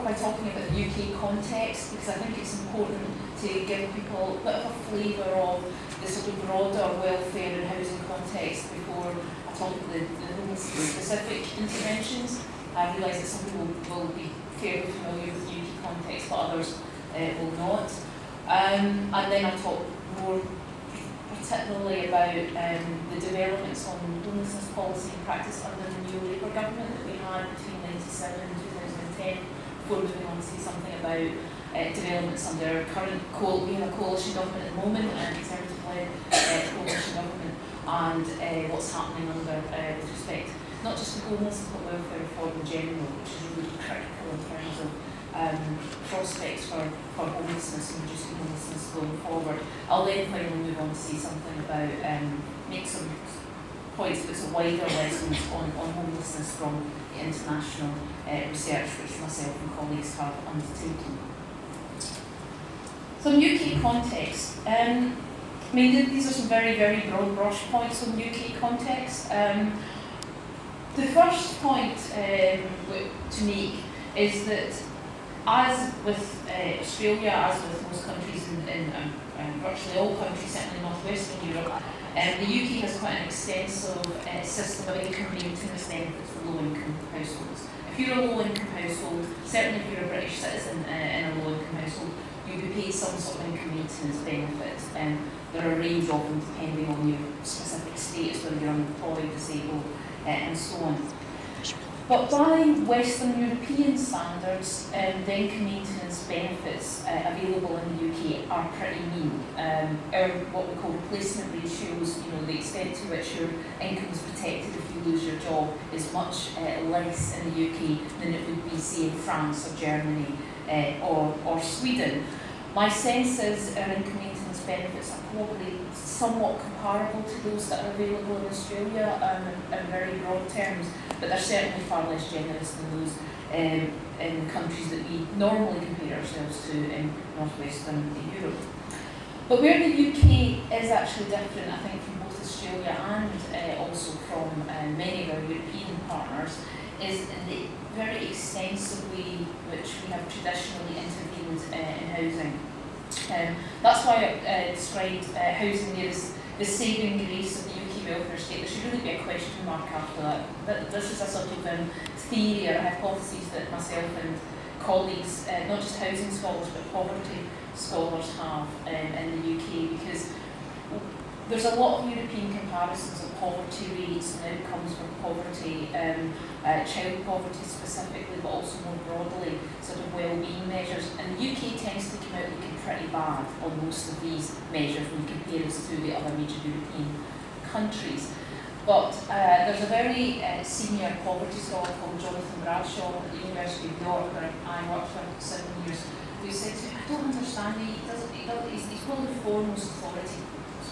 off by talking about the UK context, because I think it's important to give people a bit of a flavour of the sort of broader welfare and housing context before I talk about the specific interventions. I realise that some people will be fairly familiar with the UK context, but others will not. And then I'll talk more particularly about the developments on homelessness policy and practice under the new Labour government that we had between 1997 and 2010, before moving on to say something about developments under current we have a coalition government at the moment, a Conservative-led coalition government, and what's happening under with respect not just to homelessness but welfare reform in general, which is really critical in terms of prospects for homelessness and reducing homelessness going forward. I'll then finally move on to say something about, make some points about some wider lessons on homelessness from the international research which myself and colleagues have undertaken. Some UK context. I mean, these are some very, very broad brush points on UK context. The first point to make is that, as with Australia, as with most countries in virtually all countries, certainly in North-Western Europe, the UK has quite an extensive system of income maintenance benefits for low-income households. If you're a low-income household, certainly if you're a British citizen in a low-income household, you'll be paid some sort of income maintenance benefits. There are a range of them depending on your specific status, whether you're unemployed, disabled, and so on. But by Western European standards, the income maintenance benefits available in the UK are pretty mean. Our what we call replacement ratios, the extent to which your income is protected if you lose your job, is much less in the UK than it would be, say, in France or Germany or Sweden. My sense is our income maintenance benefits are probably somewhat comparable to those that are available in Australia in very broad terms, but they're certainly far less generous than those in countries that we normally compare ourselves to in North-Western Europe. But where the UK is actually different, I think, from both Australia and also from many of our European partners, is in the very extensive way which we have traditionally intervened in housing. That's why I described housing there as the saving grace of the UK welfare state. There should really be a question mark after that. But this is a sort of theory or a hypothesis that myself and colleagues, not just housing scholars but poverty scholars have in the UK, because there's a lot of European comparisons of poverty rates and outcomes for poverty, child poverty specifically, but also more broadly, sort of well-being measures. And the UK tends to come out looking pretty bad on most of these measures when you compare us to the other major European countries. But there's a very senior poverty scholar called Jonathan Bradshaw at the University of York, where I worked for 7 years, who said to me, I don't understand, he's one of the foremost authority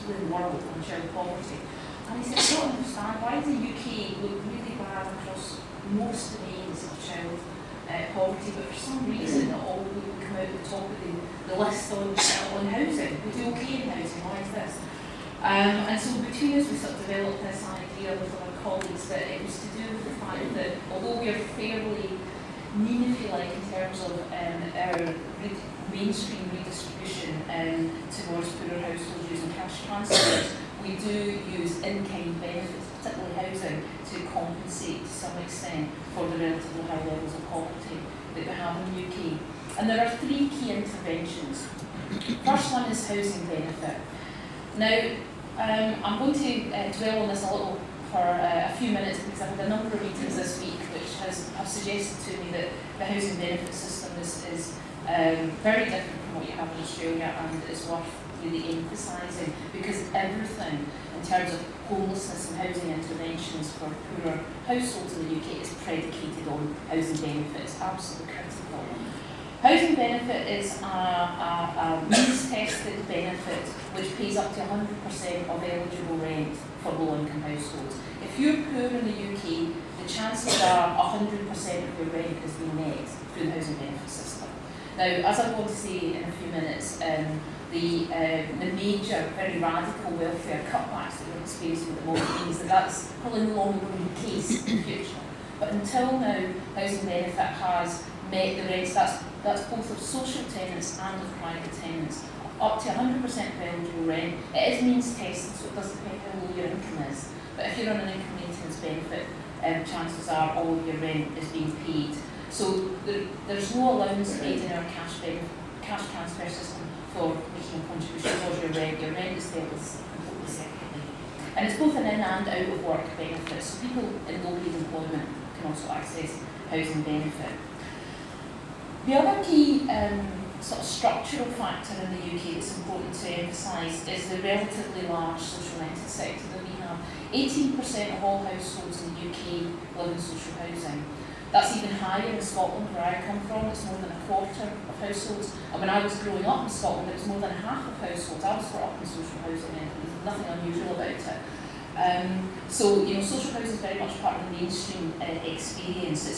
in the world on child poverty. And he said, I don't understand why the UK look really bad across most domains of child poverty, but for some reason all we come out the top of the list on housing. We do okay in housing, why is this? And so between us we sort of developed this idea with our colleagues that it was to do with the fact that although we are fairly mean, if you like, in terms of our mainstream redistribution towards poorer households using cash transfers, we do use in-kind benefits, particularly housing, to compensate to some extent for the relatively high levels of poverty that we have in the UK. And there are three key interventions. First one is housing benefit. Now, I'm going to dwell on this a little for a few minutes because I've had a number of meetings this week which have suggested to me that the housing benefit system is very different from what you have in Australia and is worth really emphasising, because everything in terms of homelessness and housing interventions for poorer households in the UK is predicated on housing benefits. Absolutely critical. Housing benefit is a means-tested benefit which pays up to 100% of eligible rent for low-income households. If you're poor in the UK, the chances are 100% of your rent is being met through the housing benefit system. Now, as I'm going to say in a few minutes, the major, very radical welfare cutbacks that we're experiencing at the moment means that that's probably no longer going to be the case in the future. But until now, housing benefit has met the rents, that's both of social tenants and of private tenants, up to 100% of eligible rent. It is means tested, so it does depend how low your income is. But if you're on an income maintenance benefit, chances are all of your rent is being paid. So there's no allowance made in our cash transfer system for making a contribution towards your rent. Your rent is dealt with completely separately. And it's both an in and out of work benefit, so people in low paid employment can also access housing benefit. The other key sort of structural factor in the UK that's important to emphasise is the relatively large social rented sector that we have. 18% of all households in the UK live in social housing. That's even higher in Scotland, where I come from. It's more than a quarter of households. And when I was growing up in Scotland, it was more than half of households. I was brought up in social housing, and there's nothing unusual about it. So, you know, social housing is very much part of the mainstream experience.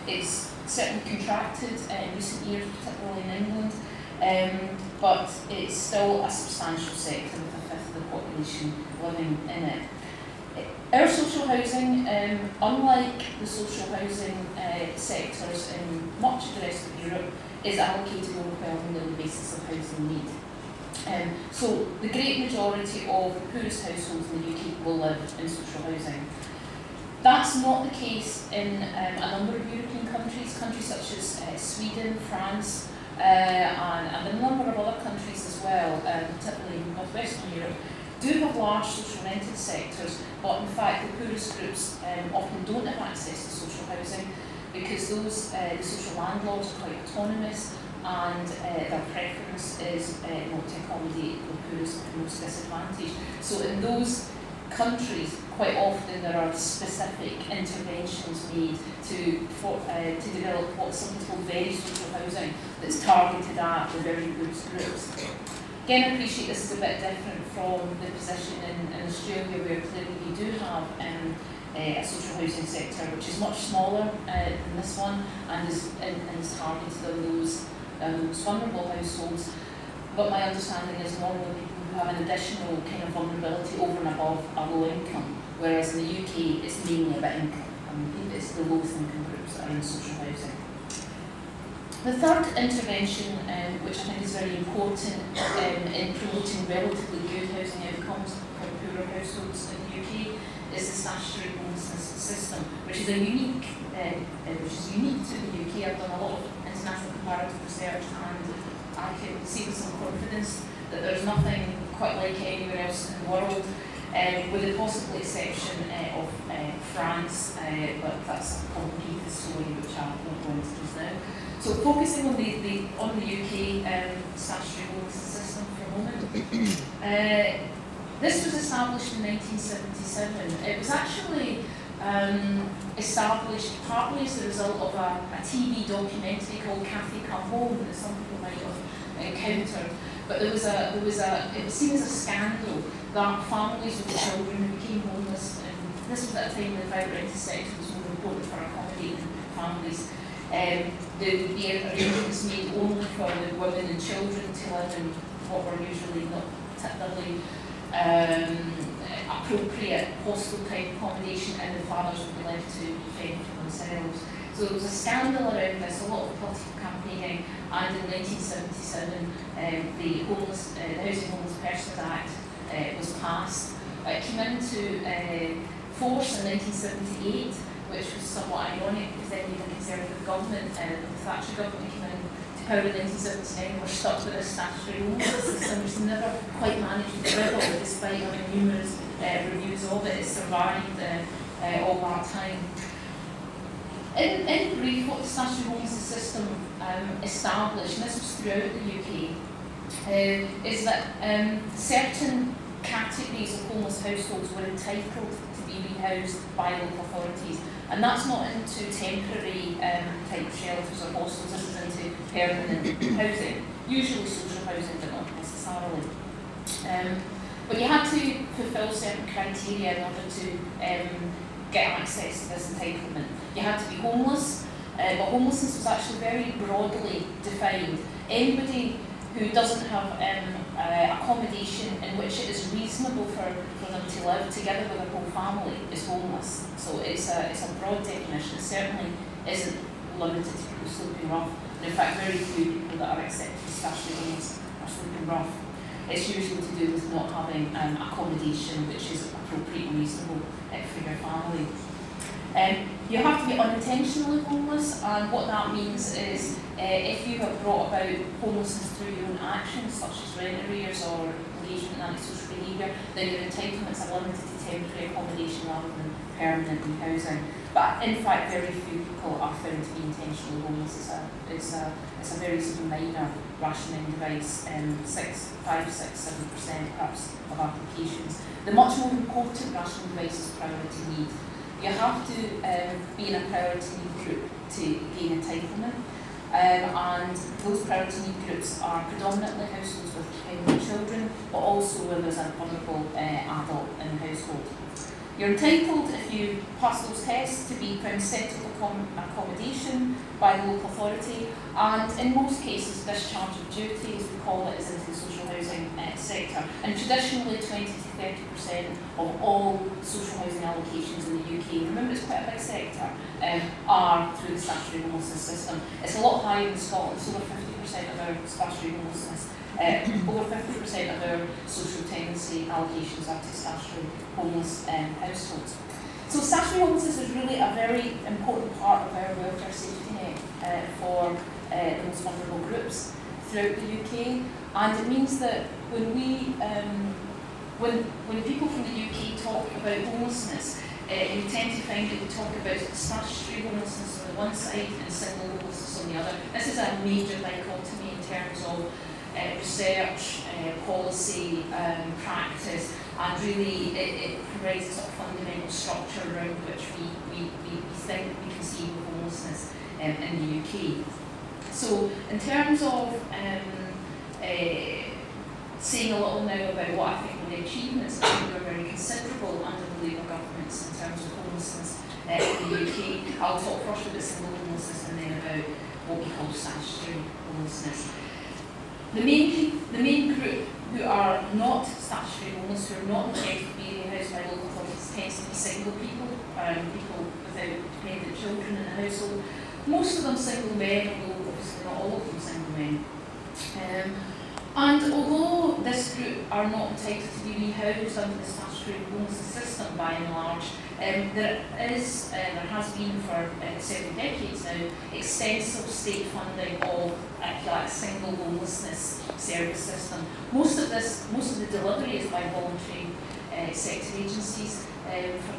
It's certainly contracted in recent years, particularly in England, but it's still a substantial sector with a fifth of the population living in it. Our social housing, unlike the social housing sectors in much of the rest of Europe, is allocated overwhelmingly on the basis of housing need. So the great majority of the poorest households in the UK will live in social housing. That's not the case in a number of European countries such as Sweden, France, and a number of other countries as well, particularly in Northwestern Europe, do have large social rented sectors, but in fact the poorest groups often don't have access to social housing because those the social landlords are quite autonomous, and their preference is not to accommodate the poorest and most disadvantaged. So in those countries, quite often there are specific interventions made to develop what's sometimes called very social housing that's targeted at the very poorest groups. Again, I appreciate this is a bit different from the position in Australia, where clearly we do have a social housing sector which is much smaller than this one and is targeted on those vulnerable households. But my understanding is normally people who have an additional kind of vulnerability over and above a low income, whereas in the UK it's mainly about income. I mean, it's the lowest income groups that are in social housing. The third intervention, which I think is very important in promoting relatively good housing outcomes for poorer households in the UK, is the statutory homelessness system, which is unique to the UK. I've done a lot of international comparative research, and I can say with some confidence that there's nothing quite like it anywhere else in the world, with the possible exception of France, but that's a complicated story which I won't go into just now. So focusing on the UK statutory homelessness system for a moment. This was established in 1977. It was actually established partly as a result of a TV documentary called Cathy Come Home that some people might have encountered. But it was seen as a scandal that families with children who became homeless, and this was at a time when the private rented sector was more important for accommodating families. There would be arrangements made only for the women and children to live in what were usually not particularly appropriate hostel type accommodation, and the fathers would be left to fend for themselves. So there was a scandal around this, a lot of political campaigning, and in 1977 the Housing Homeless Persons Act was passed. It came into force in 1978, which was somewhat ironic because then we had a Conservative government, the Thatcher government came in to power in 1979. We're stuck with this statutory homelessness system, which never quite managed to wriggle, despite having numerous reviews of it. It survived all that time. In brief, what the statutory homelessness system established, and this was throughout the UK, is that certain categories of homeless households were entitled to be rehoused by local authorities. And that's not into temporary type shelters or hostels, this is into permanent housing, usually social housing, but not necessarily. But you had to fulfil certain criteria in order to get access to this entitlement. You had to be homeless, but homelessness was actually very broadly defined. Anybody who doesn't have accommodation in which it is reasonable for them to live together with their whole family is homeless. So it's a broad definition. It certainly isn't limited to people sleeping rough. And in fact, very few people that are accepted as statutory homeless are sleeping rough. It's usually to do with not having accommodation which is appropriate and reasonable for your family. You have to be unintentionally homeless, and what that means is if you have brought about homelessness through your own actions, such as rent arrears or engagement in antisocial behaviour, then your entitlements are limited to temporary accommodation rather than permanent housing. But in fact, very few people are found to be intentionally homeless. It's a very sort of minor rationing device, 5, 6, 7% perhaps of applications. The much more important rationing device is priority need. You have to be in a priority need group to gain entitlement, and those priority need groups are predominantly households with dependent children, but also where there's a vulnerable adult in the household. You're entitled, if you pass those tests, to be found settled accommodation by the local authority, and in most cases discharge of duty, as we call it, is into the social housing sector. And traditionally 20 to 30% of all social housing allocations in the UK, remember it's quite a big sector, are through the statutory homelessness system. It's a lot higher in Scotland. It's over 50% of our statutory homelessness. Over 50% of our social tenancy allocations are to statutory homeless households. So statutory homelessness is really a very important part of our welfare safety net for the most vulnerable groups throughout the UK, and it means that when people from the UK talk about homelessness, you tend to find that we talk about statutory homelessness on the one side and single homelessness on the other. This is a major dichotomy in terms of research, policy, practice, and really it provides a sort of fundamental structure around which we think we can see homelessness in the UK. So in terms of saying a little now about what I think were the achievements, I think they're very considerable under the Labour governments in terms of homelessness in the UK. I'll talk first about single homelessness and then about what we call statutory homelessness. The main group who are not statutory homeless, who are not entitled to be housed by local authorities, tends to be single people, people without dependent children in the household. Most of them single men, although obviously not all of them single men. And although this group are not entitled to be rehoused under the statutory homelessness system by and large, there has been for several decades now extensive state funding of single homelessness service system. Most of the delivery is by voluntary sector agencies for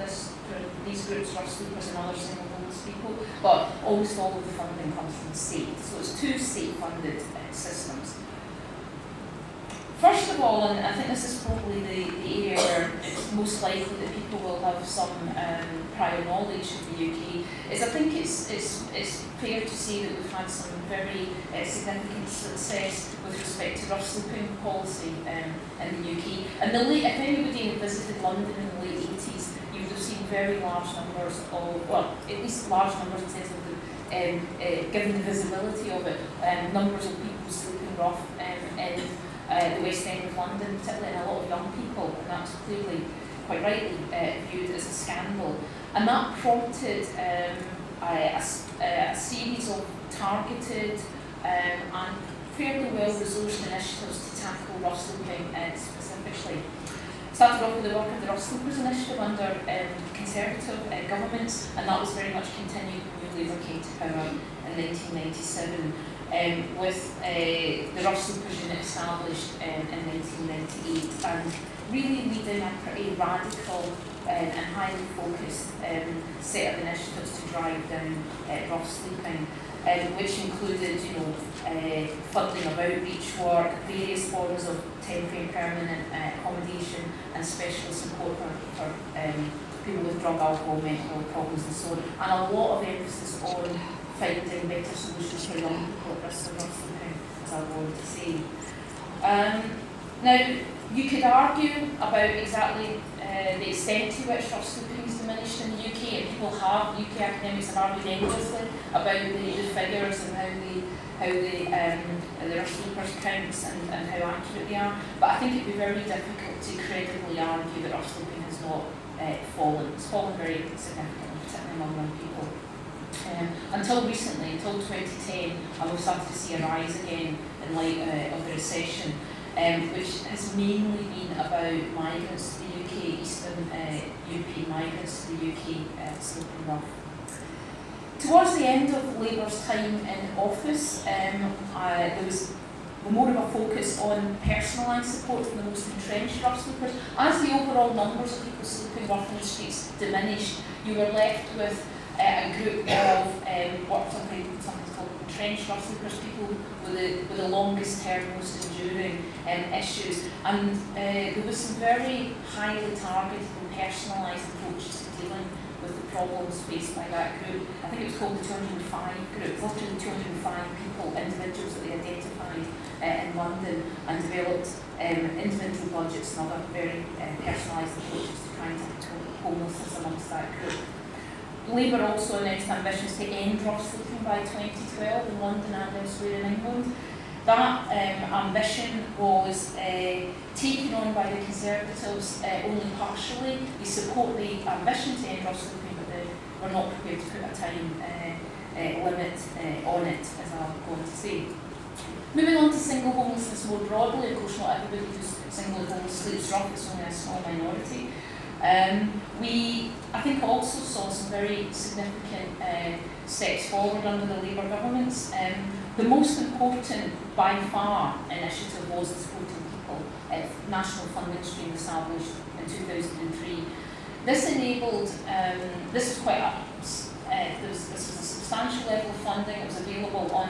these groups, rough sleepers and other single homeless people, but almost all of the funding comes from the state. So it's two state-funded systems. First of all, and I think this is probably the area where it's most likely that people will have some prior knowledge of the UK, is I think it's fair to say that we've had some very significant success with respect to rough sleeping policy in the UK. And if anybody had visited London in the late 80s, you would have seen very large numbers of, well, at least large numbers in terms of given the visibility of it, numbers of people sleeping rough in the West End of London, particularly, and a lot of young people, and that's clearly, quite rightly, viewed as a scandal. And that prompted a series of targeted and fairly well-resourced initiatives to tackle rough sleeping specifically. Started off with the work of the Rough Sleepers Initiative under Conservative governments, and that was very much continued when Labour came to power in 1997. With the Rough Sleepers Unit established in 1998, and really leading a pretty radical and highly focused set of initiatives to drive down rough sleeping, which included, funding of outreach work, various forms of temporary and permanent accommodation, and special support for people with drug, alcohol, mental health problems, and so on, and a lot of emphasis on finding better solutions for young people at risk of rough sleeping, as I wanted to say. Now, you could argue about exactly the extent to which rough sleeping is diminished in the UK, and people have, UK academics have argued endlessly about the figures and how the rough sleepers counts and how accurate they are. But I think it would be very difficult to credibly argue that rough sleeping has not fallen. It's fallen very significantly, particularly among young people. Until recently, until 2010, and we've started to see a rise again in light of the recession, which has mainly been about migrants to the UK, Eastern European migrants to the UK sleeping rough. Towards the end of Labour's time in office, there was more of a focus on personalised support for the most entrenched rough sleepers. As the overall numbers of people sleeping rough in the streets diminished, you were left with a group of what sometimes called entrenched rough sleepers, people with the longest term, most enduring issues. And there was some very highly targeted and personalised approaches to dealing with the problems faced by that group. I think it was called the 205 group, literally 205 people, individuals that they identified in London, and developed individual budgets and other very personalised approaches to trying to tackle homelessness amongst that group. Labour also announced ambitions to end rough sleeping by 2012 in London and elsewhere in England. That ambition was taken on by the Conservatives only partially. They support the ambition to end rough sleeping, but they were not prepared to put a time limit on it, as I'm going to say. Moving on to single homelessness more broadly, of course not everybody who's single homeless sleeps rough, it's only a small minority. We, I think, also saw some very significant steps forward under the Labour governments. The most important, by far, initiative was the Supporting People national funding stream established in 2003. This enabled, this was quite this was a substantial level of funding. It was available on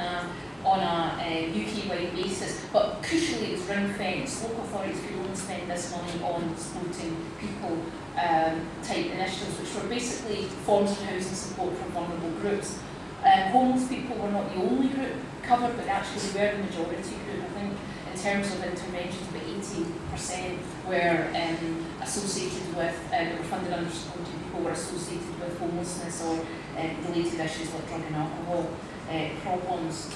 a UK-wide basis, but crucially it was ring-fenced. Local authorities could only spend this money on supporting people type initiatives, which were basically forms of housing support for vulnerable groups. Homeless people were not the only group covered, but actually were the majority group. I think in terms of interventions, about 80% were associated with, that were funded under supporting people, were associated with homelessness or related issues like drug and alcohol problems.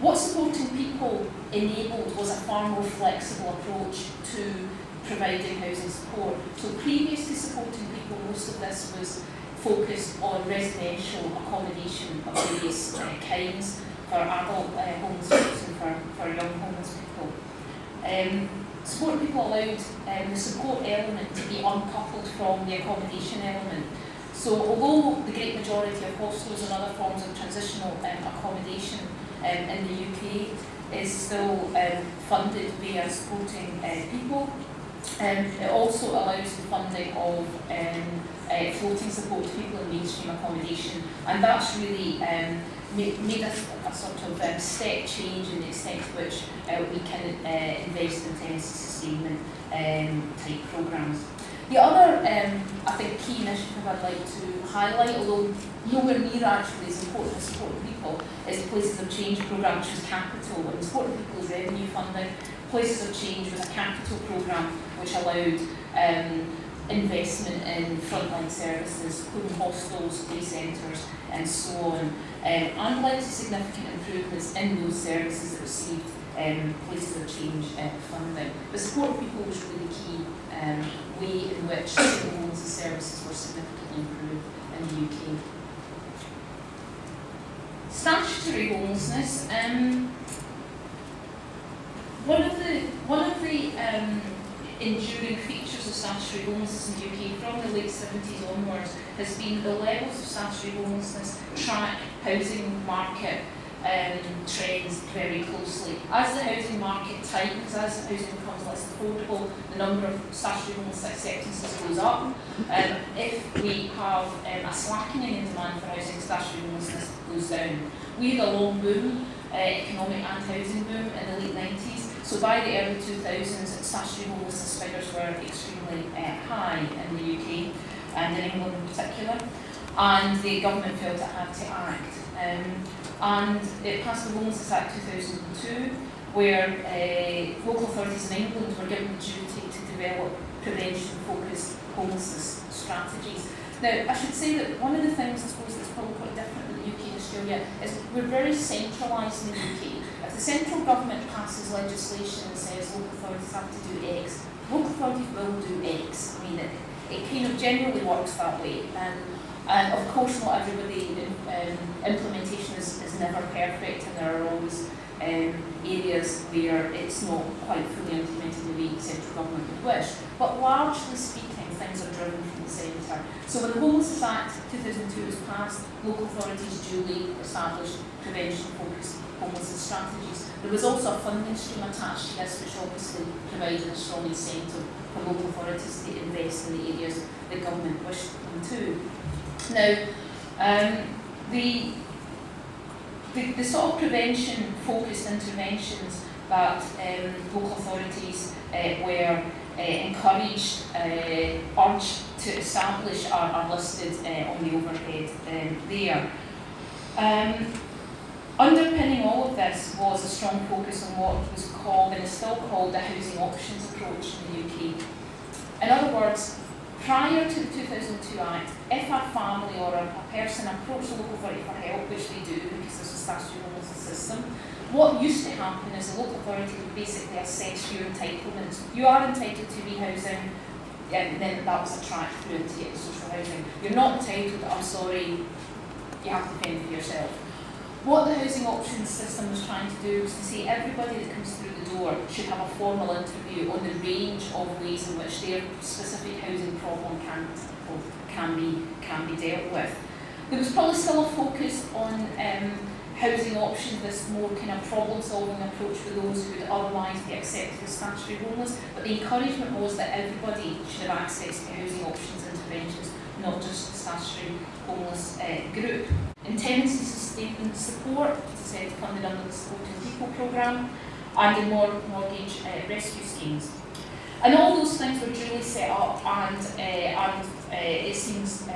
What Supporting People enabled was a far more flexible approach to providing housing support. So previous to Supporting People, most of this was focused on residential accommodation of various kinds for adult homeless people and for young homeless people. Supporting People allowed the support element to be uncoupled from the accommodation element. So although the great majority of hostels and other forms of transitional accommodation in the UK is still funded via Supporting People, it also allows the funding of floating support to people in mainstream accommodation, and that's really made a sort of step change in the extent to which we can invest in tenancy sustainment type programmes. The other, I think, key initiative I'd like to highlight, although nowhere near actually as important as Supporting People, is the Places of Change programme, which was capital. And Supporting People is revenue funding. Places of Change was a capital programme which allowed investment in frontline services, including hostels, day centres, and so on, and led to significant improvements in those services that received Places of Change funding. But Supporting People was really the key way in which single homelessness services were significantly improved in the UK. Statutory homelessness. One of the enduring features of statutory homelessness in the UK from the late 70s onwards has been the levels of statutory homelessness track housing market trends very closely. As the housing market tightens, as housing becomes less affordable, the number of statutory homeless acceptances goes up. If we have a slackening in demand for housing, statutory homelessness goes down. We had a long boom, economic and housing boom in the late 90s. So by the early 2000s, statutory homelessness figures were extremely high in the UK and in England in particular, and the government felt it had to act. And it passed the Homelessness Act 2002, where local authorities in England were given the duty to develop prevention-focused homelessness strategies. Now, I should say that one of the things, I suppose, that's probably quite different in the UK and Australia is we're very centralised in the UK. If the central government passes legislation and says local authorities have to do X, local authorities will do X. I mean, it kind of generally works that way. And of course, not everybody, implementation is never perfect, and there are always areas where it's not quite fully implemented the way central government would wish. But largely speaking, things are driven from the centre. So when the Homelessness Act 2002 was passed, local authorities duly established prevention-focused homelessness strategies. There was also a funding stream attached to this, which obviously provided a strong incentive for local authorities to invest in the areas the government wished them to. Now, the sort of prevention-focused interventions that local authorities were encouraged, urged to establish are listed on the overhead there. Underpinning all of this was a strong focus on what was called, and is still called, the housing options approach in the UK. In other words, prior to the 2002 Act, if a family or a person approached the local authority for help, which they do because there's a statutory homelessness system, what used to happen is the local authority would basically assess your entitlements. You are entitled to rehousing, and then that was a track through into social housing. You're not entitled, I'm sorry, you have to fend for yourself. What the housing options system was trying to do was to say everybody that comes through the door should have a formal interview on the range of ways in which their specific housing problem can be dealt with. There was probably still a focus on housing options, this more kind of problem-solving approach for those who would otherwise be accepted as statutory homeless, but the encouragement was that everybody should have access to housing options interventions, not just the statutory homeless group. In tenancy sustainment support, as I said, funded under the Supporting People programme, and in mortgage rescue schemes. And all those things were duly set up, and it seems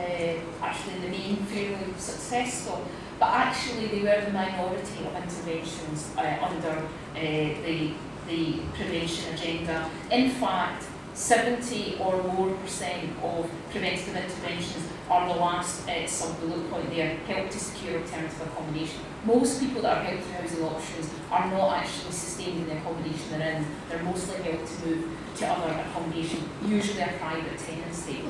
actually in the main fairly successful. But actually, they were the minority of interventions under the prevention agenda. In fact, 70% or more of preventative interventions are the last sub-bullet point there, help to secure alternative accommodation. Most people that are helped through housing options are not actually sustained in the accommodation they're in. They're mostly helped to move to other accommodation, usually a private tenancy.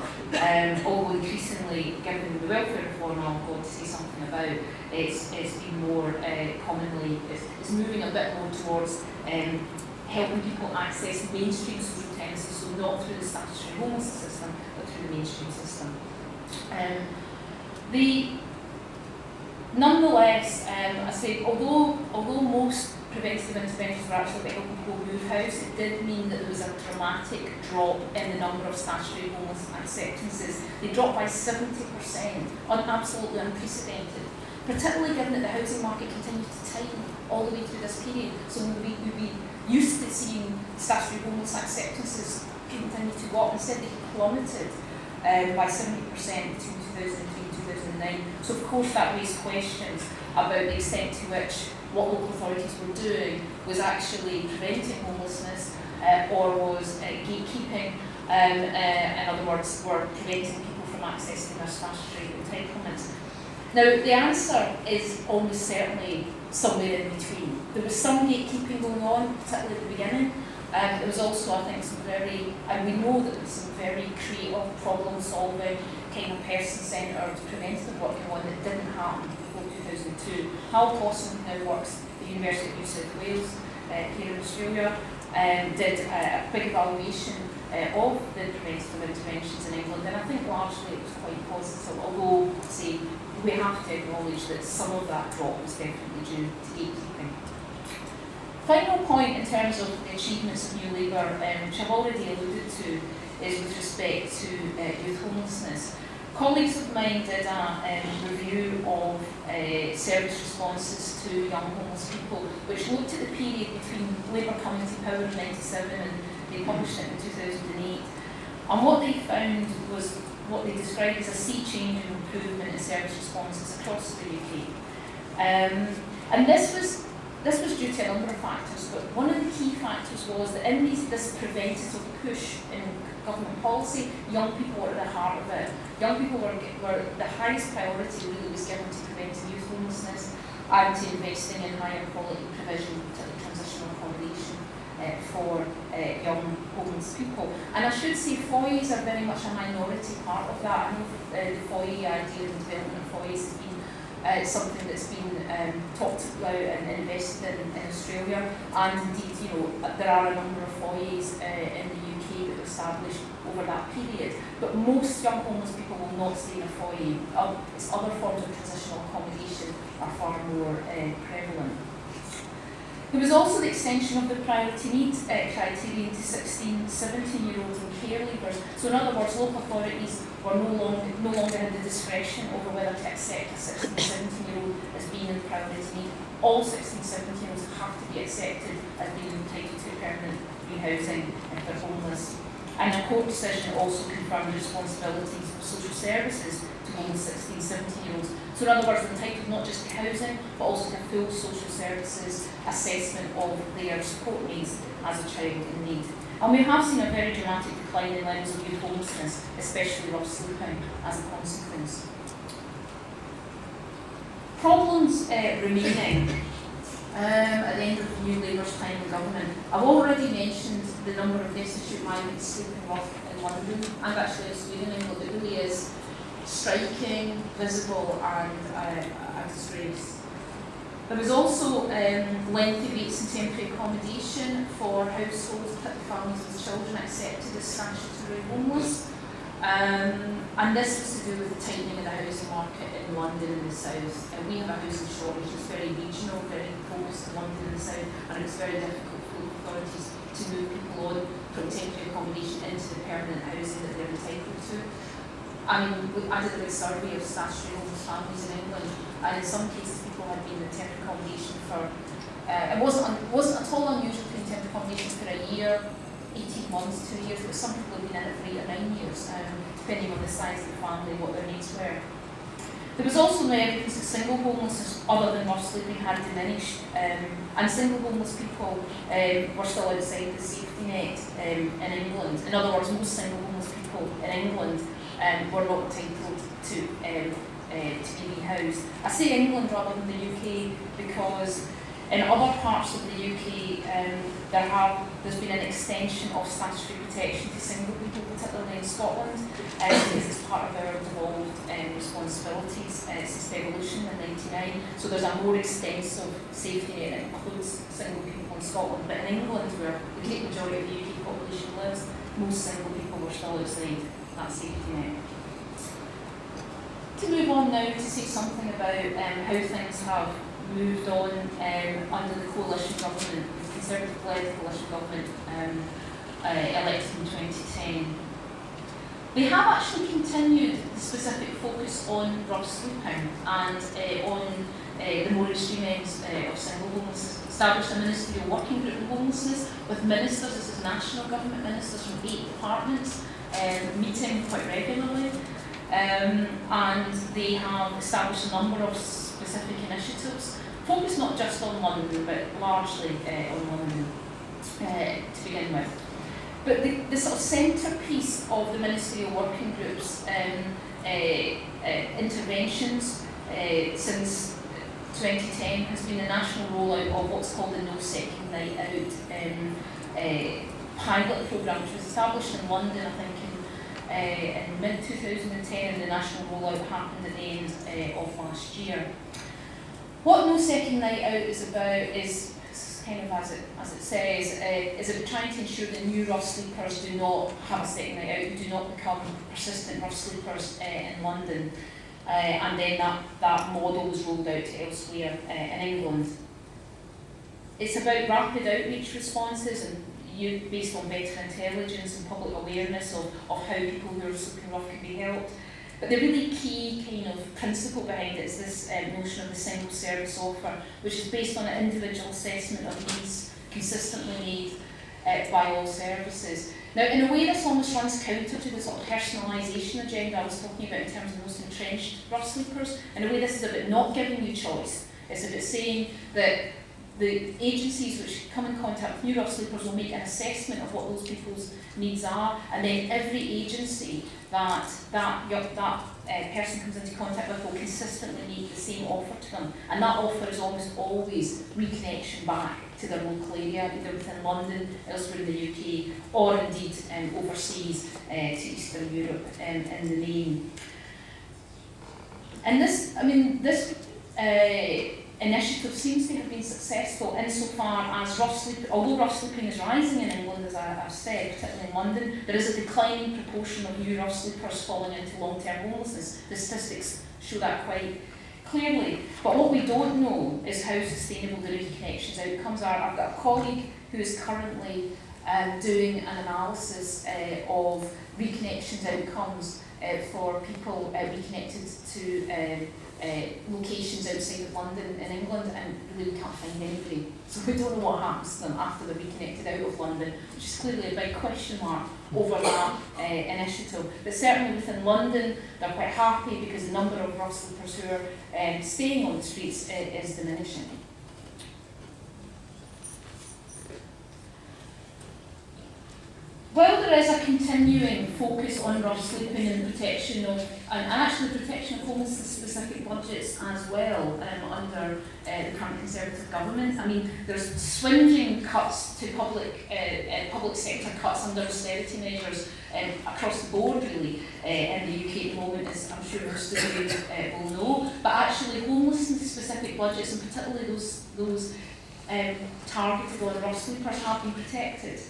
Although increasingly, given the welfare reform I'll go to say something about, it's been more commonly, it's moving a bit more towards helping people access mainstream social tenancy, so not through the statutory homelessness system, but through the mainstream system. Nonetheless, I say, although most preventative interventions were actually about helping people move house, it did mean that there was a dramatic drop in the number of statutory homeless acceptances. They dropped by 70%, absolutely unprecedented, particularly given that the housing market continued to tighten all the way through this period. So we'd be used to seeing statutory homeless acceptances continue to go up. Instead, they plummeted by 70% between 2003 and 2009. So of course that raised questions about the extent to which what local authorities were doing was actually preventing homelessness or was gatekeeping. In other words, were preventing people from accessing their statutory entitlements. Now, the answer is almost certainly somewhere in between. There was some gatekeeping going on, particularly at the beginning. There was also, I think, some very, and we know that there was some very creative, problem-solving, kind of person-centred preventative work going on that didn't happen before 2002. Hal Pawson now works at the University of New South Wales here in Australia, did a big evaluation of the preventative interventions in England, and I think largely it was quite positive, although, say, we have to acknowledge that some of that drop was definitely due to gatekeeping. Final point in terms of the achievements of New Labour, which I've already alluded to, is with respect to youth homelessness. Colleagues of mine did a review of service responses to young homeless people, which looked at the period between Labour coming to power in 1997 and they published it in 2008. And what they found was what they described as a sea change and improvement in service responses across the UK. And this was this was due to a number of factors, but one of the key factors was that in this preventative push in government policy, young people were at the heart of it. Young people were the highest priority really was given to preventing youth homelessness and to investing in higher quality provision, particularly transitional accommodation for young homeless people. And I should say foyers are very much a minority part of that. I know the foyer idea and development of foyers has been something that's been talked about and invested in Australia, and indeed, you know, there are a number of foyers in the UK that were established over that period. But most young homeless people will not stay in a foyer. It's other forms of transitional accommodation are far more prevalent. There was also the extension of the priority need criterion to 16, 17-year-olds and care leavers. So in other words, local authorities were no longer had the discretion over whether to accept a 16, 17-year-old as being in priority need. All 16, 17-year-olds have to be accepted as being entitled to permanent rehousing if they're homeless. And a court decision also confirmed the responsibilities of social services to homeless 16, 17-year-olds. So in other words, they're entitled not just to housing, but also to full social services assessment of their support needs as a child in need. And we have seen a very dramatic decline in levels of youth homelessness, especially rough sleeping, as a consequence. Problems remaining at the end of the new Labour's time in government. I've already mentioned the number of destitute migrants sleeping rough in London, and actually in Sweden, but it really is striking, visible, and a disgrace. There was also lengthy waits in temporary accommodation for households, particularly families with children, accepted as statutory homeless. And this was to do with the tightening of the housing market in London and the south. And we have a housing shortage that's very regional, very focused in London and the south, and it's very difficult for local authorities to move people on from temporary accommodation into the permanent housing that they're entitled to. I mean, I did a big survey of statutory homeless families in England, and in some cases people had been in temporary accommodation for, it wasn't at all unusual to be in temporary accommodation for a year, 18 months, 2 years, but some people have been in it for 8 or 9 years, depending on the size of the family, what their needs were. There was also no evidence that single homelessness, other than rough sleeping, had diminished, and single homeless people were still outside the safety net in England. In other words, most single homeless people in England were not entitled to be rehoused. I say England rather than the UK because in other parts of the UK there's been an extension of statutory protection to single people, particularly in Scotland, because it's part of our devolved responsibilities since devolution in '99. So there's a more extensive safety net that includes single people in Scotland. But in England, where the great majority of the UK population lives, most single people were still outside that safety net. To move on now to say something about how things have moved on under the coalition government, the Conservative-led coalition government elected in 2010. They have actually continued the specific focus on rough sleeping and on the more extreme ends of single homelessness. Established a ministerial working group on homelessness with ministers, this is national government ministers from 8 departments, meeting quite regularly, and they have established a number of specific initiatives, focused not just on London, but largely on London to begin with. But the sort of centrepiece of the ministerial working group's interventions since 2010 has been the national rollout of what's called the No Second Night Out pilot programme, which was established in London, I think, in mid-2010, and the national rollout happened at the end of last year. What No Second Night Out is about is kind of as it says, is about trying to ensure that new rough sleepers do not have a second night out, do not become persistent rough sleepers in London. And then that model was rolled out to elsewhere in England. It's about rapid outreach responses and based on better intelligence and public awareness of how people who are sleeping rough can be helped. But the really key kind of principle behind it is this notion of the single service offer, which is based on an individual assessment of needs consistently made by all services. Now, in a way, this almost runs counter to the sort of personalisation agenda I was talking about in terms of most entrenched rough sleepers. In a way, this is about not giving you choice. It's about saying that the agencies which come in contact with new rough sleepers will make an assessment of what those people's needs are, and then every agency that person comes into contact with will consistently make the same offer to them, and that offer is almost always reconnection back to their local area, either within London, elsewhere in the UK, or indeed overseas to Eastern Europe in the main. And this initiative seems to have been successful insofar as although rough sleeping is rising in England, as I've said, particularly in London, there is a declining proportion of new rough sleepers falling into long-term homelessness. The statistics show that quite clearly. But what we don't know is how sustainable the reconnections outcomes are. I've got a colleague who is currently doing an analysis of reconnections outcomes for people reconnected to locations outside of London in England, and really we can't find anybody. So we don't know what happens to them after they're reconnected out of London, which is clearly a big question mark over that initiative. But certainly within London, they're quite happy because the number of rough sleepers who are staying on the streets is diminishing. While there is a continuing focus on rough sleeping and protection of, and actually protection of homelessness specific budgets as well under the current Conservative government, I mean, there's swinging cuts to public sector cuts under austerity measures across the board really in the UK at the moment, as I'm sure most of you will know. But actually homelessness specific budgets, and particularly those targeted on rough sleepers, have been protected.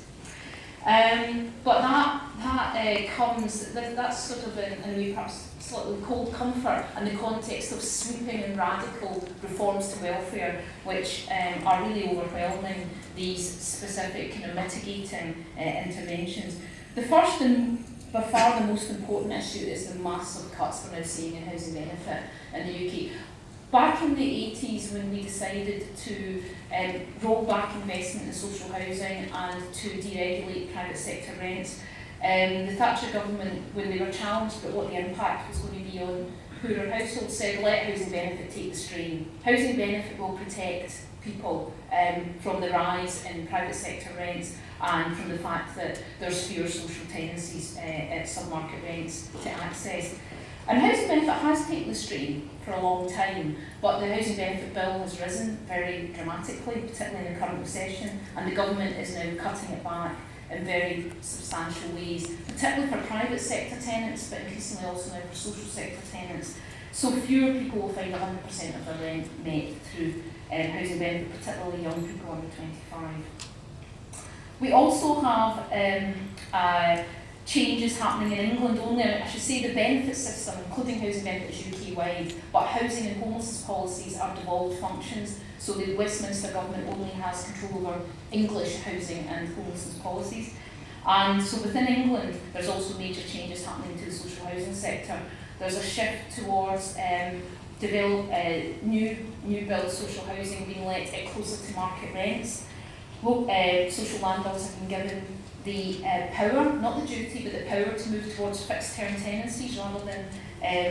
But that comes, that's sort of in a way perhaps slightly cold comfort in the context of sweeping and radical reforms to welfare, which are really overwhelming these specific kind of mitigating interventions. The first and by far the most important issue is the massive cuts we're now seeing in housing benefit in the UK. Back in the 80s, when we decided to roll back investment in social housing and to deregulate private sector rents, the Thatcher government, when they were challenged about what the impact was going to be on poorer households, said let housing benefit take the strain. Housing benefit will protect people from the rise in private sector rents and from the fact that there's fewer social tenancies at sub-market rents to access. And housing benefit has taken the strain for a long time, but the housing benefit bill has risen very dramatically, particularly in the current recession, and the government is now cutting it back in very substantial ways, particularly for private sector tenants, but increasingly also now for social sector tenants. So fewer people will find 100% of their rent met through housing benefit, particularly young people under 25. We also have changes happening in England only. I should say the benefit system, including housing benefit, is UK-wide, but housing and homelessness policies are devolved functions, so the Westminster government only has control over English housing and homelessness policies. And so within England, there's also major changes happening to the social housing sector. There's a shift towards new build social housing being let closer to market rents. Social landlords have been given the power, not the duty, but the power to move towards fixed term tenancies rather than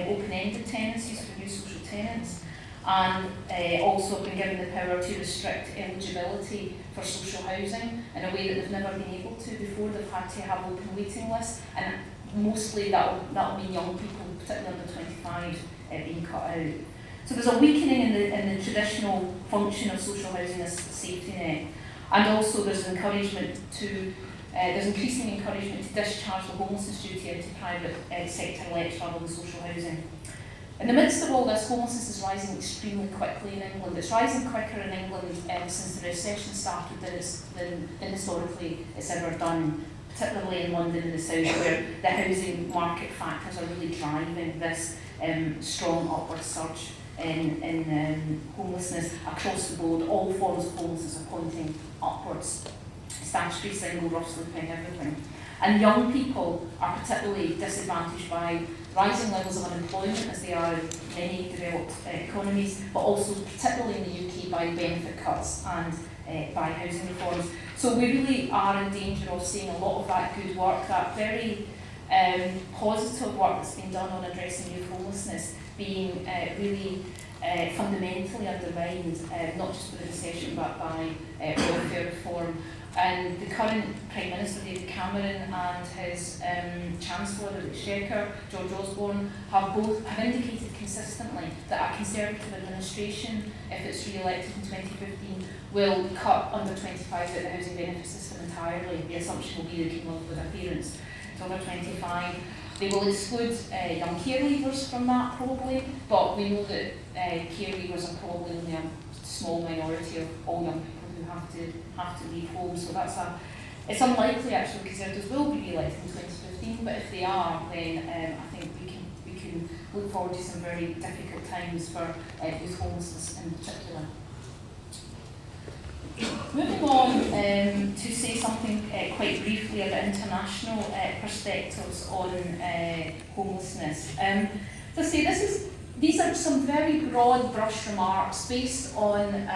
open-ended tenancies for new social tenants, and also been given the power to restrict eligibility for social housing in a way that they've never been able to before. They've had to have open waiting lists, and mostly that'll mean young people, particularly under 25, being cut out. So there's a weakening in the traditional function of social housing as a safety net, and also there's encouragement to there's increasing encouragement to discharge the homelessness duty into private sector lets rather than social housing. In the midst of all this, homelessness is rising extremely quickly in England. It's rising quicker in England since the recession started than historically it's ever done, particularly in London and the south, where the housing market factors are really driving this strong upward surge in homelessness across the board. All forms of homelessness are pointing upwards. Statutory, single, rough sleeping, everything. And young people are particularly disadvantaged by rising levels of unemployment, as they are in many developed economies, but also particularly in the UK by benefit cuts and by housing reforms. So we really are in danger of seeing a lot of that good work, that very positive work that's been done on addressing youth homelessness, being really fundamentally undermined, not just with the recession but by welfare reform. And the current Prime Minister, David Cameron, and his Chancellor, the Exchequer, George Osborne, have indicated consistently that a Conservative administration, if it's re-elected in 2015, will cut under 25s out of the housing benefit system entirely. The assumption will be they can live with their parents to under 25. They will exclude young care leavers from that probably, but we know that care leavers are probably only a small minority of all young people who have to leave home. So it's unlikely actually Conservatives will be re-elected in 2015, but if they are, then I think we can look forward to some very difficult times for youth homelessness in particular. Moving on to say something quite briefly about international perspectives on homelessness. To say these are some very broad brush remarks based on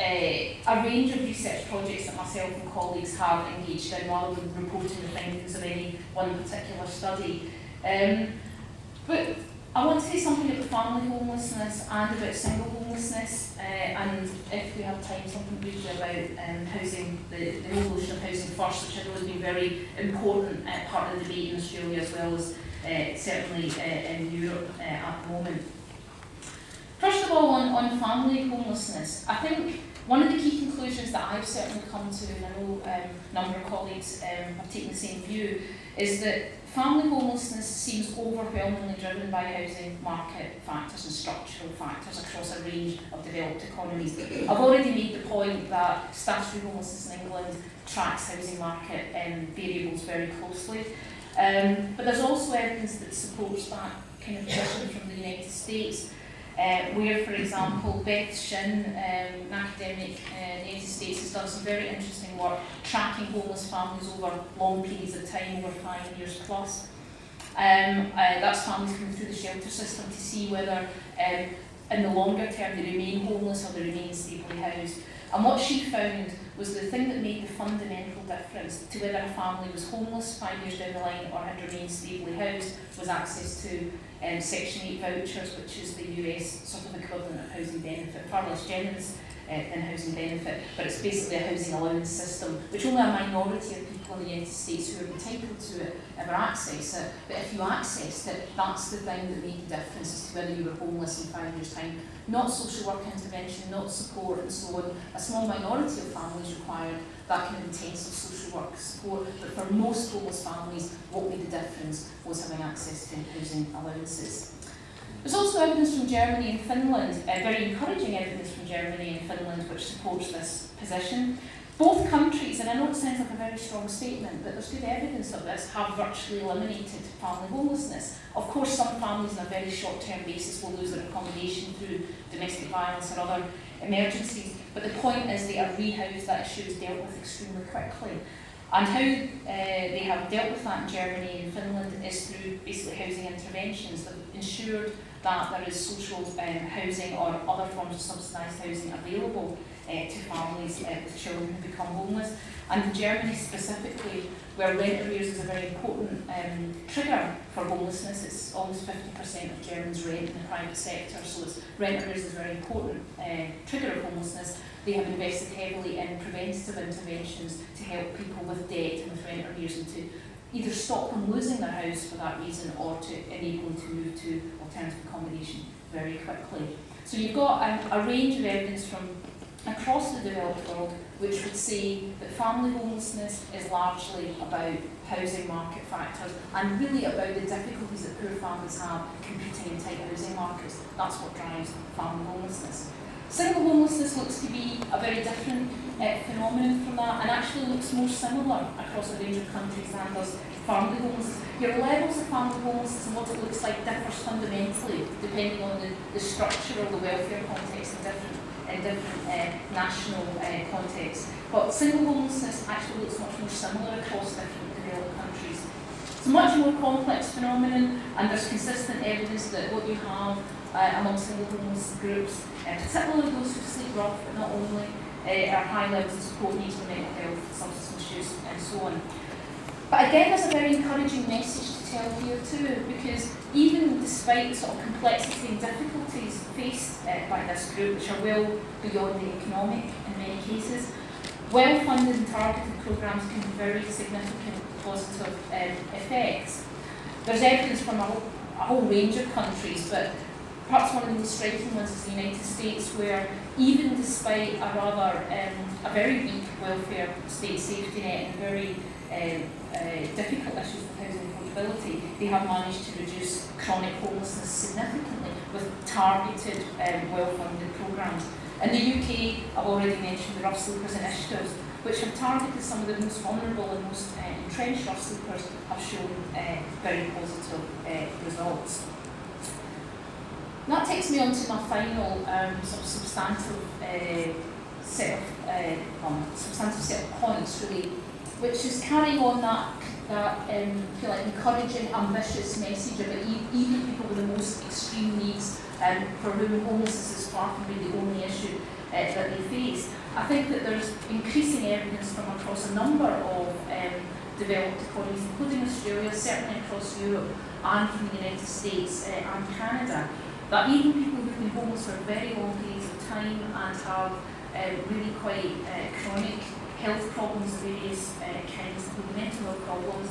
a range of research projects that myself and colleagues have engaged in rather than reporting the findings of any one particular study. But I want to say something about family homelessness and about single homelessness, and if we have time, something briefly about housing, the evolution of housing first, which I know has been very important part of the debate in Australia as well as certainly in Europe at the moment. First of all, on family homelessness, I think one of the key conclusions that I've certainly come to, and I know a number of colleagues have taken the same view, is that family homelessness seems overwhelmingly driven by housing market factors and structural factors across a range of developed economies. I've already made the point that statutory homelessness in England tracks housing market variables very closely. But there's also evidence that supports that kind of position from the United States, where, for example, Beth Shin, an academic in the United States, has done some very interesting work tracking homeless families over long periods of time, over 5 years plus. That's families coming through the shelter system to see whether in the longer term they remain homeless or they remain stably housed. And what she found was the thing that made the fundamental difference to whether a family was homeless 5 years down the line or had remained stably housed was access to Section 8 vouchers, which is the US sort of equivalent of housing benefit, far less generous than housing benefit, but it's basically a housing allowance system, which only a minority of people in the United States who are entitled to it ever access it. But if you accessed it, that's the thing that made the difference as to whether you were homeless in 5 years' time. Not social work intervention, not support and so on. A small minority of families required that kind of intensive social work support, but for most homeless families, what made the difference was having access to housing allowances. There's also evidence from Germany and Finland, very encouraging evidence from Germany and Finland, which supports this position. Both countries, and I know it sounds like a very strong statement, but there's good evidence of this, have virtually eliminated family homelessness. Of course, some families on a very short-term basis will lose their accommodation through domestic violence or other emergencies, but the point is they are rehoused, that issue is dealt with extremely quickly. And how they have dealt with that in Germany and Finland is through basically housing interventions that ensured that there is social housing or other forms of subsidised housing available to families with children who become homeless. And in Germany specifically, where rent arrears is a very important trigger for homelessness, it's almost 50% of Germans rent in the private sector, so rent arrears is a very important trigger of homelessness. They have invested heavily in preventative interventions to help people with debt and with rent arrears and to either stop them losing their house for that reason or to enable them to move to alternative accommodation very quickly. So you've got a range of evidence from across the developed world which would say that family homelessness is largely about housing market factors and really about the difficulties that poor families have competing in tight housing markets. That's what drives family homelessness. Single homelessness looks to be a very different phenomenon from that and actually looks more similar across a range of countries than does family homelessness. Your levels of family homelessness and what it looks like differs fundamentally depending on the structure or the welfare context in different national contexts. But single homelessness actually looks much more similar across different developed countries. It's a much more complex phenomenon and there's consistent evidence that what you have among single homeless groups, particularly those who sleep rough, but not only, are high levels of support needs for mental health, substance misuse and so on. But again, there's a very encouraging message to tell here too, because even despite the sort of complexity and difficulties faced by this group, which are well beyond the economic in many cases, well-funded and targeted programmes can have very significant positive effects. There's evidence from a whole range of countries, but perhaps one of the most striking ones is the United States, where even despite a very weak welfare state safety net and very difficult issues with housing affordability, they have managed to reduce chronic homelessness significantly with targeted, well-funded programmes. In the UK, I've already mentioned the rough sleepers initiatives, which have targeted some of the most vulnerable and most entrenched rough sleepers, have shown very positive results. That takes me on to my final sort of substantive set of points, really, which is carrying on that feel like encouraging, ambitious message about even people with the most extreme needs, for whom homelessness is far from being the only issue that they face. I think that there's increasing evidence from across a number of developed economies, including Australia, certainly across Europe, and from the United States and Canada, that even people who've been homeless for very long periods of time and have really quite chronic health problems of various kinds, including mental health problems,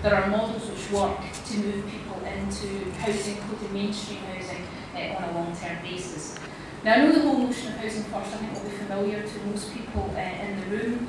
there are models which work to move people into housing, including mainstream housing, on a long-term basis. Now, I know the whole notion of housing first, I think, will be familiar to most people in the room.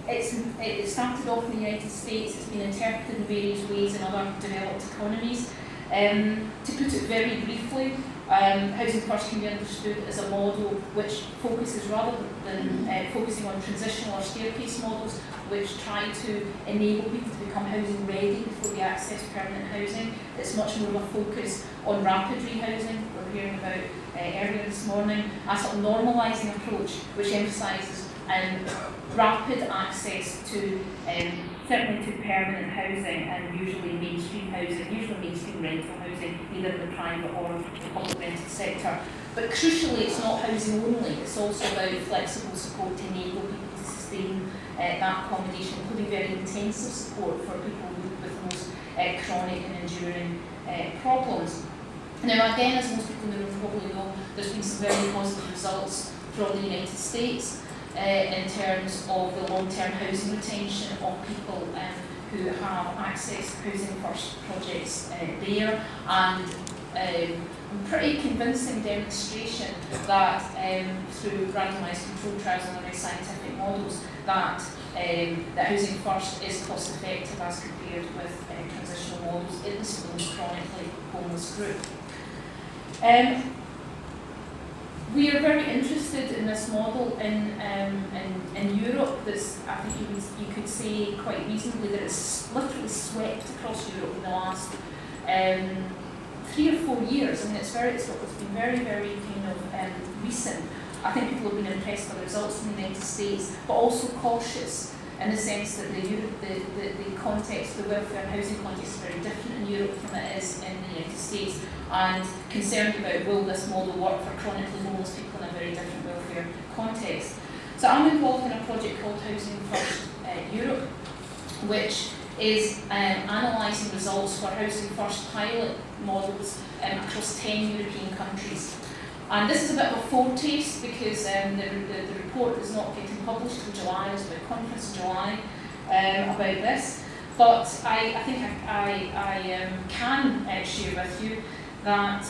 It started off in the United States. It's been interpreted in various ways in other developed economies. To put it very briefly, housing first can be understood as a model which focuses, rather than focusing on transitional or staircase models, which try to enable people to become housing ready before they access permanent housing. It's much more of a focus on rapid rehousing, we're hearing about earlier this morning, a sort of normalising approach which emphasises rapid access to certainly to permanent housing and usually mainstream housing, usually mainstream rental housing, either in the private or the public rented sector. But crucially, it's not housing only, it's also about flexible support to enable people to sustain that accommodation, including very intensive support for people with the most chronic and enduring problems. Now again, as most people in the room probably know, there's been some very positive results from the United States in terms of the long-term housing retention of people who have access to housing first projects there, and pretty convincing demonstration that through randomised control trials and other scientific models that housing first is cost effective as compared with transitional models, at least for the most chronically homeless group. We are very interested in this model in Europe. This, I think you could say quite reasonably that it's literally swept across Europe in the last 3 or 4 years. I mean, it's been very, very kind of recent. I think people have been impressed by the results in the United States, but also cautious in the sense that the context, the welfare and housing context is very different in Europe from it is in the United States, and concerned about will this model work for chronically homeless people in a very different welfare context. So I'm involved in a project called Housing First Europe, which is analysing results for Housing First pilot models across 10 European countries. And this is a bit of a foretaste because the report is not getting published until July. There's a conference in July about this. But I think I can share with you that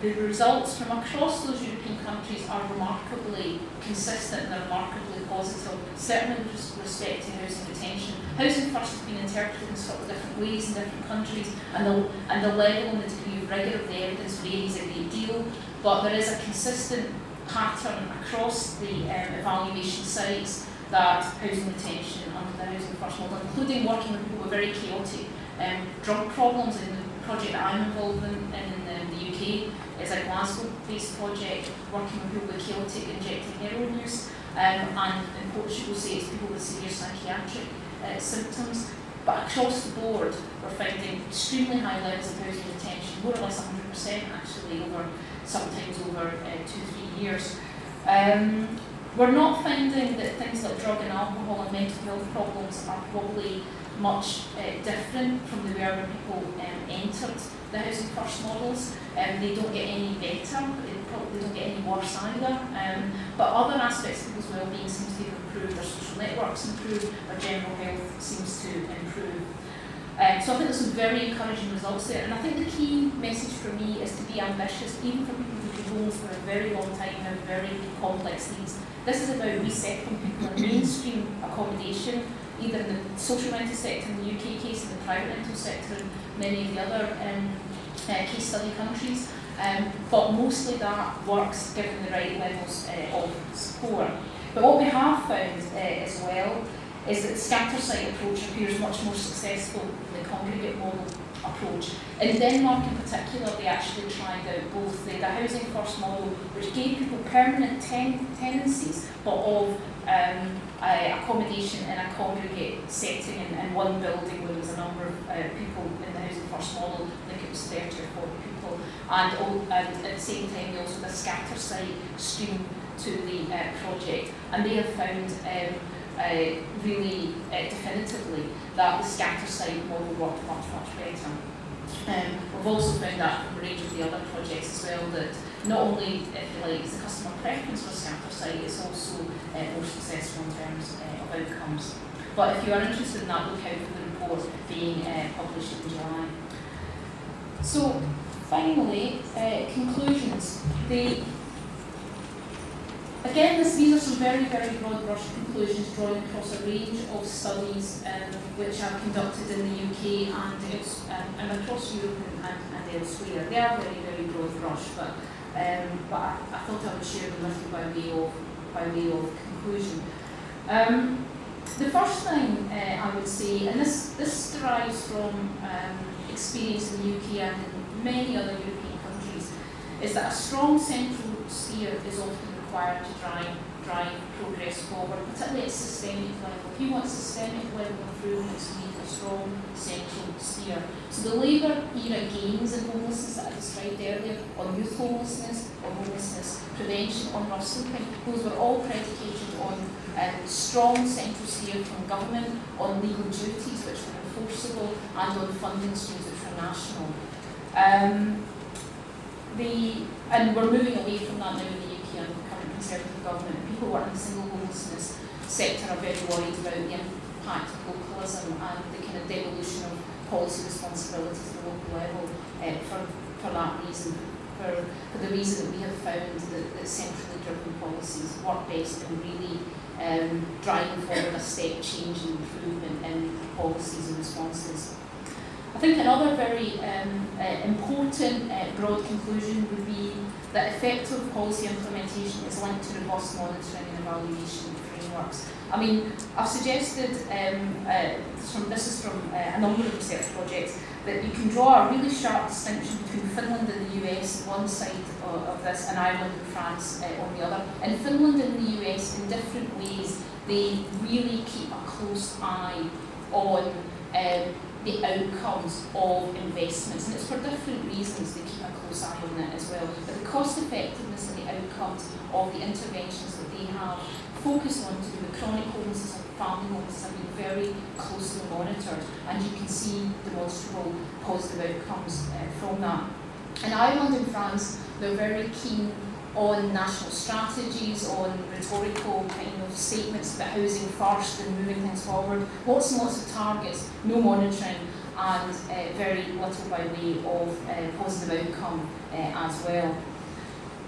the results from across those European countries are remarkably consistent and remarkably positive, certainly with respect to housing retention. Housing First has been interpreted in sort of different ways in different countries, and the level and the degree of rigour of the evidence varies a great deal, but there is a consistent pattern across the evaluation sites that housing retention under the Housing First model, including working with people with very chaotic drug problems. In the project that I'm involved in the UK, is a Glasgow-based project working with people with chaotic injecting heroin use, and in Portugal, say it's people with severe psychiatric symptoms. But across the board, we're finding extremely high levels of housing retention, more or less 100% actually, sometimes over 2-3 years. We're not finding that things like drug and alcohol and mental health problems are probably much different from the way when people entered the Housing First models. They don't get any better, they don't get any worse either. But other aspects of people's well-being seem to have improved, their social networks improve, their general health seems to improve. So I think there's some very encouraging results there, and I think the key message for me is to be ambitious, even for people who've been homeless for a very long time and have very complex needs. This is about resettling people in mainstream accommodation, either in the social rental sector in the UK case, in the private rental sector in many of the other case study countries, but mostly that works given the right levels of support. But what we have found as well is that the scatter site approach appears much more successful than the congregate model approach. In Denmark in particular, they actually tried out both the Housing First model, which gave people permanent tenancies, but of accommodation in a congregate setting in one building where there was a number of people in the Housing First model. I think it was 30 or 40 people. And at the same time, they also had a scatter site stream to the project. And they have found really definitively that the scatter site model worked much, much better. We've also found that from a range of the other projects as well, that not only, if you like, is the customer preference for scatter site, it's also more successful in terms of outcomes. But if you are interested in that, look out for the report being published in July. So finally, conclusions. Again, these are some very, very broad brush conclusions drawing across a range of studies which are conducted in the UK and across Europe and elsewhere. They are very, very broad brush, but I thought I would share them with you by way of conclusion. The first thing I would say, and this derives from experience in the UK and in many other European countries, is that a strong central steer is often required to drive progress forward, particularly at systemic level. If you want systemic level improvements, you need a strong central steer. So the Labour era gains in homelessness that I described earlier, on youth homelessness, on homelessness prevention, on rough sleeping, those were all predicated on strong central steer from government, on legal duties which were enforceable, and on funding streams which were national. And we're moving away from that now in the UK under the current Conservative government. People who are in the single homelessness sector are very worried about the impact of localism and the kind of devolution of policy responsibilities at the local level for that reason, for the reason that we have found that centrally driven policies work best in really driving forward a step change and improvement in policies and responses. I think another very important broad conclusion would be that effective policy implementation is linked to robust monitoring and evaluation frameworks. I mean, I've suggested, this is from a number of research projects, that you can draw a really sharp distinction between Finland and the US on one side of this, and Ireland and France on the other. And Finland and the US, in different ways, they really keep a close eye on the outcomes of investments, and it's for different reasons they keep a close eye on it as well. But the cost effectiveness and the outcomes of the interventions that they have focused on to do with chronic homelessness and family homelessness have been very closely monitored, and you can see demonstrable positive outcomes from that. In Ireland and France, they're very keen on national strategies, on rhetorical kind of statements about housing first and moving things forward. Lots and lots of targets, no monitoring, and very little by way of positive outcome as well.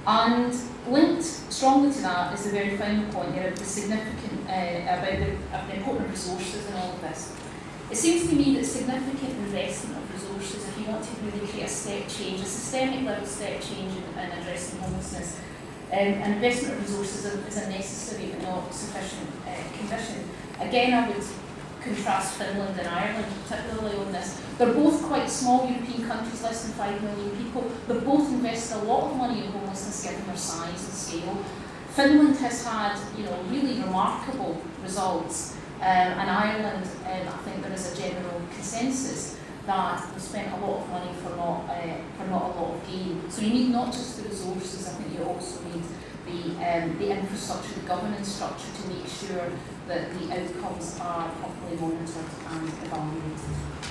And linked strongly to that is the very final point here, the significant about the important resources in all of this. It seems to me that significant investment of resources, if you want to really create a step change, a systemic level step change in addressing homelessness, an investment of resources is a necessary but not sufficient condition. Again, I would contrast Finland and Ireland particularly on this. They're both quite small European countries, less than 5 million people. They've both invested a lot of money in homelessness given their size and scale. Finland has had really remarkable results. And Ireland, I think there is a general consensus that we spent a lot of money for not a lot of gain. So you need not just the resources, I think you also need the infrastructure, the governance structure to make sure that the outcomes are properly monitored and evaluated.